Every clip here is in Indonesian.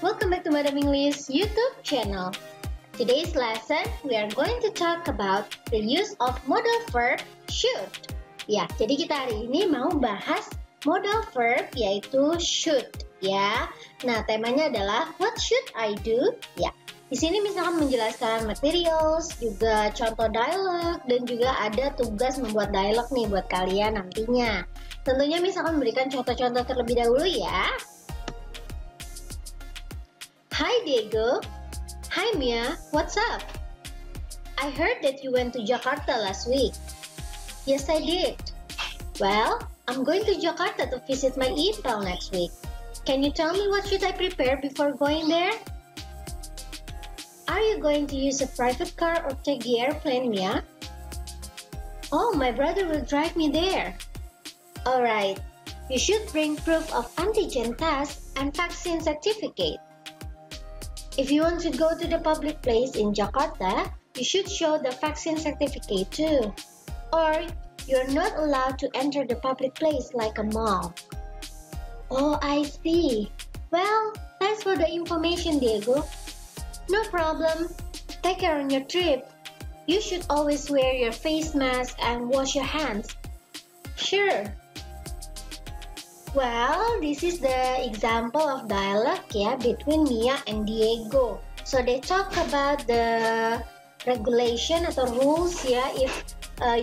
Welcome back to Madam English YouTube channel. Today's lesson, we are going to talk about the use of modal verb should. Ya, jadi kita hari ini mau bahas modal verb yaitu should. Ya, nah temanya adalah what should I do? Ya, di sini misalkan menjelaskan materials, juga contoh dialog, dan juga ada tugas membuat dialog nih buat kalian nantinya. Tentunya misalkan memberikan contoh-contoh terlebih dahulu ya. Hi Diego. Hi Mia, what's up? I heard that you went to Jakarta last week. Yes, I did. Well, I'm going to Jakarta to visit my EPAL next week. Can you tell me what should I prepare before going there? Are you going to use a private car or take the airplane, Mia? Oh, my brother will drive me there. Alright, you should bring proof of antigen test and vaccine certificate. If you want to go to the public place in Jakarta, you should show the vaccine certificate too. Or you're not allowed to enter the public place like a mall. Oh, I see. Well, thanks for the information, Diego. No problem. Take care on your trip. You should always wear your face mask and wash your hands. Sure. Well, this is the example of dialogue ya between Mia and Diego. So they talk about the regulation atau rules ya if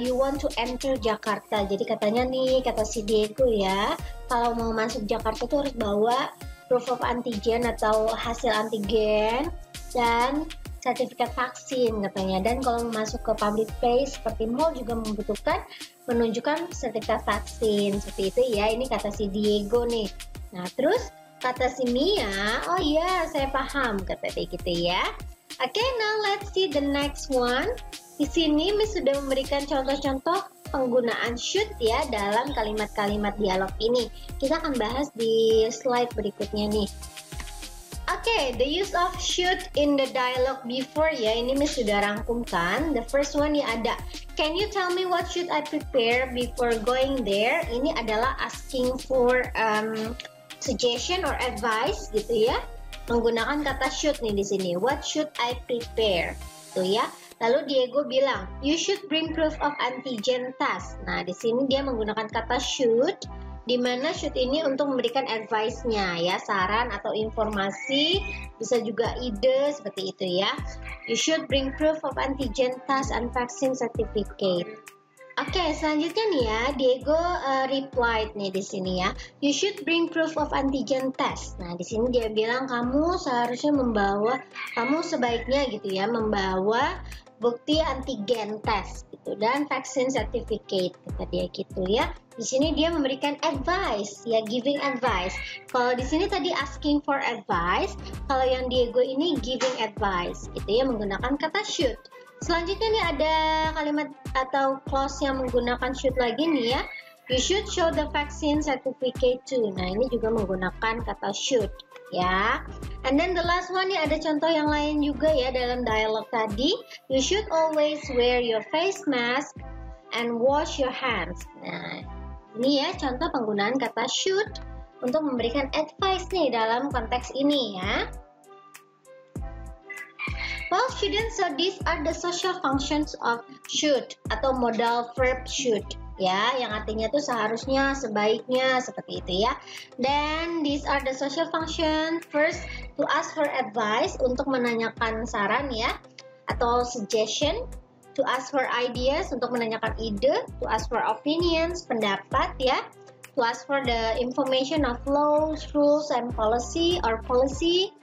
you want to enter Jakarta. Jadi katanya nih, kata si Diego ya, kalau mau masuk Jakarta tuh harus bawa proof of antigen atau hasil antigen dan sertifikat vaksin katanya. Dan kalau mau masuk ke public place seperti mall juga membutuhkan menunjukkan sertifikat vaksin seperti itu ya. Ini kata si Diego nih. Nah terus kata si Mia, oh iya saya paham kata dia gitu ya. Oke, now let's see the next one. Di sini Miss sudah memberikan contoh-contoh penggunaan should ya dalam kalimat-kalimat dialog ini. Kita akan bahas di slide berikutnya nih. Oke, the use of should in the dialogue before ya, ini Miss sudah rangkumkan. The first one ya ada, can you tell me what should I prepare before going there? Ini adalah asking for suggestion or advice gitu ya. Menggunakan kata should nih di sini. What should I prepare? Tuh ya. Lalu Diego bilang, you should bring proof of antigen test. Nah, di sini dia menggunakan kata should, di mana should ini untuk memberikan advice-nya ya, saran atau informasi, bisa juga ide seperti itu ya. You should bring proof of antigen test and vaccine certificate. Oke, selanjutnya nih ya, Diego replied nih di sini ya. You should bring proof of antigen test. Nah, di sini dia bilang kamu sebaiknya gitu ya, membawa bukti antigen test gitu dan vaksin certificate kata dia gitu ya. Di sini dia memberikan advice ya, giving advice. Kalau di sini tadi asking for advice, kalau yang Diego ini giving advice gitu ya, menggunakan kata should. Selanjutnya nih ada kalimat atau clause yang menggunakan should lagi nih ya. You should show the vaccine certificate too. Nah, ini juga menggunakan kata should ya. And then the last one nih ada contoh yang lain juga ya dalam dialog tadi. You should always wear your face mask and wash your hands. Nah, ini ya contoh penggunaan kata should untuk memberikan advice nih dalam konteks ini ya. Well, students, so these are the social functions of should atau modal verb should ya, yang artinya tuh seharusnya, sebaiknya seperti itu ya. Then these are the social function. First, to ask for advice, untuk menanyakan saran ya, atau suggestion. To ask for ideas, untuk menanyakan ide. To ask for opinions, pendapat ya. To ask for the information of laws, rules, and policy or policy.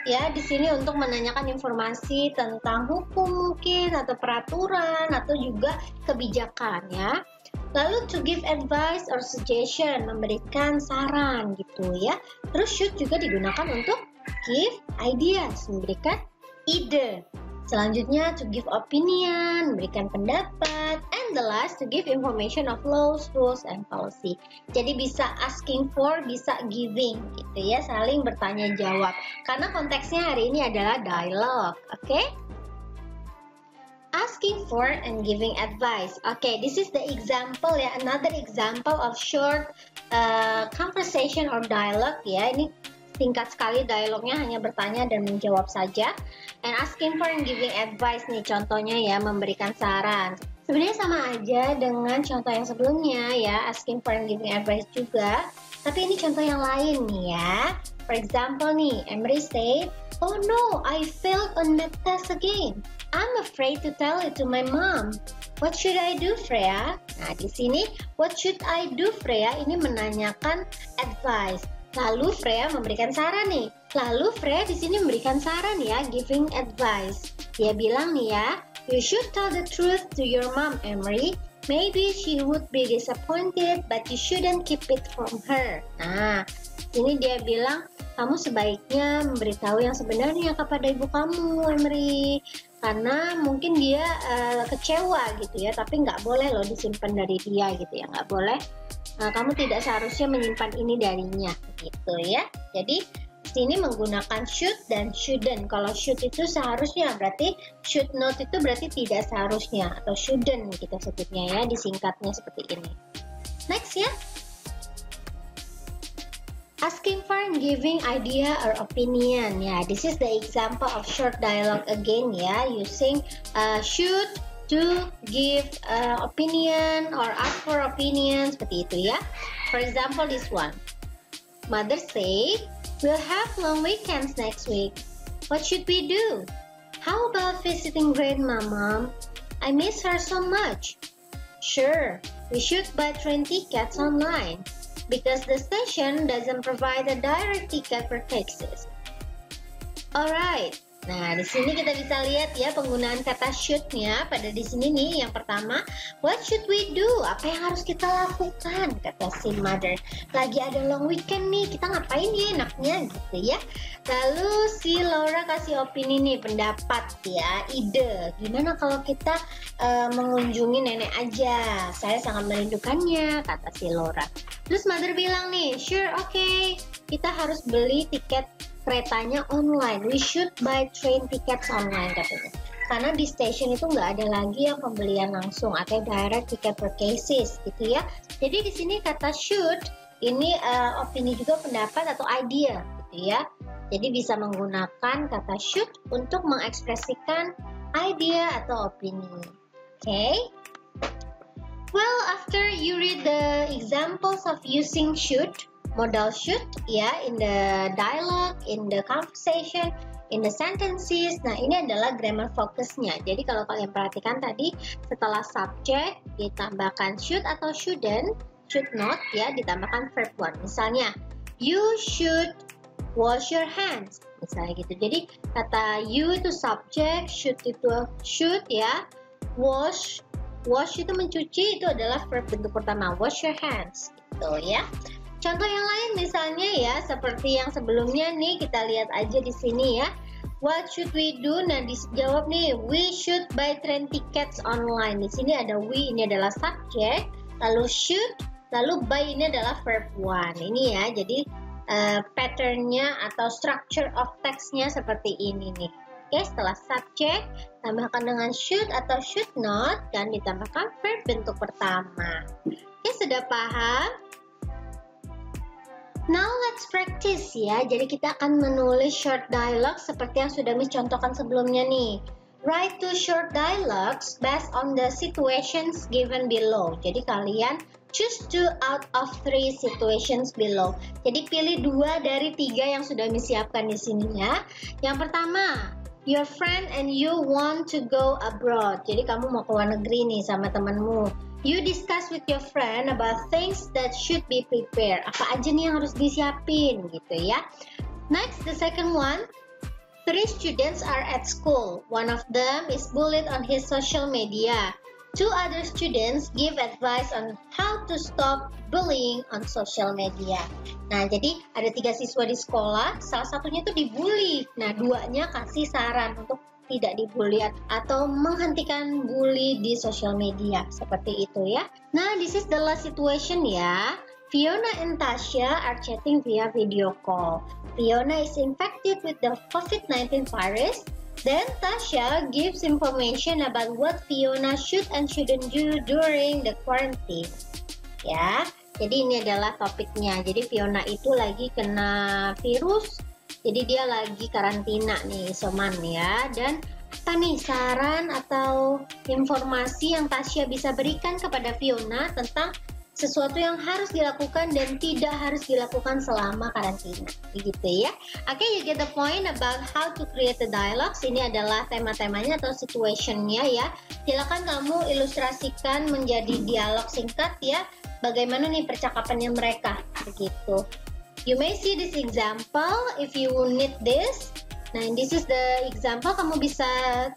Ya, di sini untuk menanyakan informasi tentang hukum mungkin atau peraturan atau juga kebijakan ya. Lalu to give advice or suggestion, memberikan saran gitu ya. Terus should juga digunakan untuk give ideas, memberikan ide. Selanjutnya to give opinion, memberikan pendapat. And the last to give information of laws, rules, and policy. Jadi bisa asking for, bisa giving gitu ya, saling bertanya jawab. Karena konteksnya hari ini adalah dialogue, oke? Asking for and giving advice. Okay, this is the example ya, another example of short conversation or dialogue ya. Ini Singkat sekali dialognya, hanya bertanya dan menjawab saja. And asking for and giving advice nih contohnya ya, memberikan saran. Sebenarnya sama aja dengan contoh yang sebelumnya ya, asking for and giving advice juga. Tapi ini contoh yang lain nih ya. For example nih, Emery said, "Oh no, I failed on math test again. I'm afraid to tell it to my mom. What should I do, Freya?" Nah, di sini what should I do, Freya ini menanyakan advice. Lalu Freya memberikan saran nih. Lalu Freya di sini memberikan saran ya, giving advice. Dia bilang nih ya, "You should tell the truth to your mom, Emery. Maybe she would be disappointed, but you shouldn't keep it from her." Nah, ini dia bilang, kamu sebaiknya memberitahu yang sebenarnya kepada ibu kamu, Emery. Karena mungkin dia kecewa gitu ya, tapi nggak boleh loh disimpan dari dia gitu ya, nggak boleh. Kamu tidak seharusnya menyimpan ini darinya gitu ya. Jadi sini menggunakan should dan shouldn't. Kalau should itu seharusnya, berarti should not itu berarti tidak seharusnya, atau shouldn't kita sebutnya ya, disingkatnya seperti ini. Next ya, asking for and giving idea or opinion ya. This is the example of short dialogue again ya, using should to give opinion or ask for opinion seperti itu ya. For example this one, Mother said, "We'll have long weekends next week. What should we do? How about visiting Grandma, Mom? I miss her so much." "Sure, we should buy train tickets online because the station doesn't provide a direct ticket for taxis." Alright. Nah, di sini kita bisa lihat ya penggunaan kata should-nya pada di sini nih. Yang pertama, what should we do? Apa yang harus kita lakukan? Kata si mother. Lagi ada long weekend nih, kita ngapain ya enaknya gitu ya. Lalu si Laura kasih opini nih, pendapat ya, ide. Gimana kalau kita mengunjungi nenek aja? Saya sangat merindukannya, kata si Laura. Terus mother bilang nih, sure, okay. Kita harus beli tiket keretanya online. We should buy train tickets online katanya. Karena di station itu nggak ada lagi yang pembelian langsung atau direct ticket purchases gitu ya. Jadi di sini kata should ini opini juga, pendapat atau idea gitu ya. Jadi bisa menggunakan kata should untuk mengekspresikan idea atau opini. Okay? Well, after you read the examples of using should, modal should ya, in the dialogue, in the conversation, in the sentences. Nah, ini adalah grammar fokusnya. Jadi kalau kalian perhatikan tadi, setelah subject ditambahkan should atau shouldn't, should not ya, ditambahkan verb one. Misalnya, you should wash your hands. Misalnya gitu. Jadi kata you itu subject, should itu should ya, wash itu mencuci, itu adalah verb bentuk pertama, wash your hands gitu ya. Contoh yang lain misalnya ya, seperti yang sebelumnya nih, kita lihat aja di sini ya. What should we do? Nah, dijawab nih, we should buy train tickets online. Di sini ada we, ini adalah subject, lalu should, lalu buy ini adalah verb one. Ini ya, jadi patternnya atau structure of text-nya seperti ini nih. Oke, setelah subject, tambahkan dengan should atau should not, dan ditambahkan verb bentuk pertama. Oke, sudah paham? Now let's practice ya. Jadi kita akan menulis short dialogue seperti yang sudah Miss contohkan sebelumnya nih. Write two short dialogues based on the situations given below. Jadi kalian choose 2 out of 3 situations below. Jadi pilih 2 dari 3 yang sudah Miss siapkan di sini ya. Yang pertama, your friend and you want to go abroad. Jadi kamu mau ke luar negeri nih sama temanmu. You discuss with your friend about things that should be prepared. Apa aja nih yang harus disiapin gitu ya. Next, the second one. 3 students are at school. One of them is bullied on his social media. 2 other students give advice on how to stop bullying on social media. Nah, jadi ada 3 siswa di sekolah, salah satunya tuh dibully. Nah, 2-nya kasih saran untuk tidak dibully atau menghentikan bully di social media. Seperti itu ya. Nah, this is the last situation ya. Fiona and Tasha are chatting via video call. Fiona is infected with the COVID-19 virus. Then Tasha gives information about what Fiona should and shouldn't do during the quarantine. Ya, Jadi ini adalah topiknya. Jadi Fiona itu lagi kena virus, jadi dia lagi karantina nih, isoman ya. Dan apa nih saran atau informasi yang Tasya bisa berikan kepada Fiona tentang sesuatu yang harus dilakukan dan tidak harus dilakukan selama karantina, gitu ya. Oke, you get the point about how to create the dialogues. Ini adalah tema-temanya atau situationnya ya. Silakan kamu ilustrasikan menjadi dialog singkat ya. Bagaimana nih percakapannya mereka, begitu. You may see this example if you need this. Nah, this is the example. Kamu bisa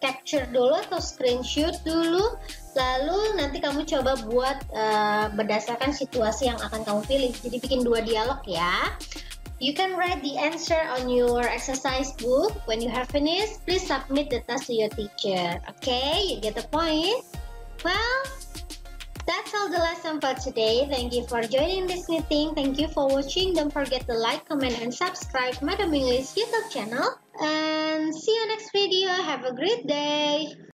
capture dulu atau screenshot dulu. Lalu nanti kamu coba buat berdasarkan situasi yang akan kamu pilih. Jadi bikin 2 dialog ya. You can write the answer on your exercise book. When you have finished, please submit the task to your teacher. Okay, you get the point? Well, that's all the lesson for today. Thank you for joining this meeting. Thank you for watching. Don't forget to like, comment, and subscribe Madam English YouTube channel. And see you next video. Have a great day.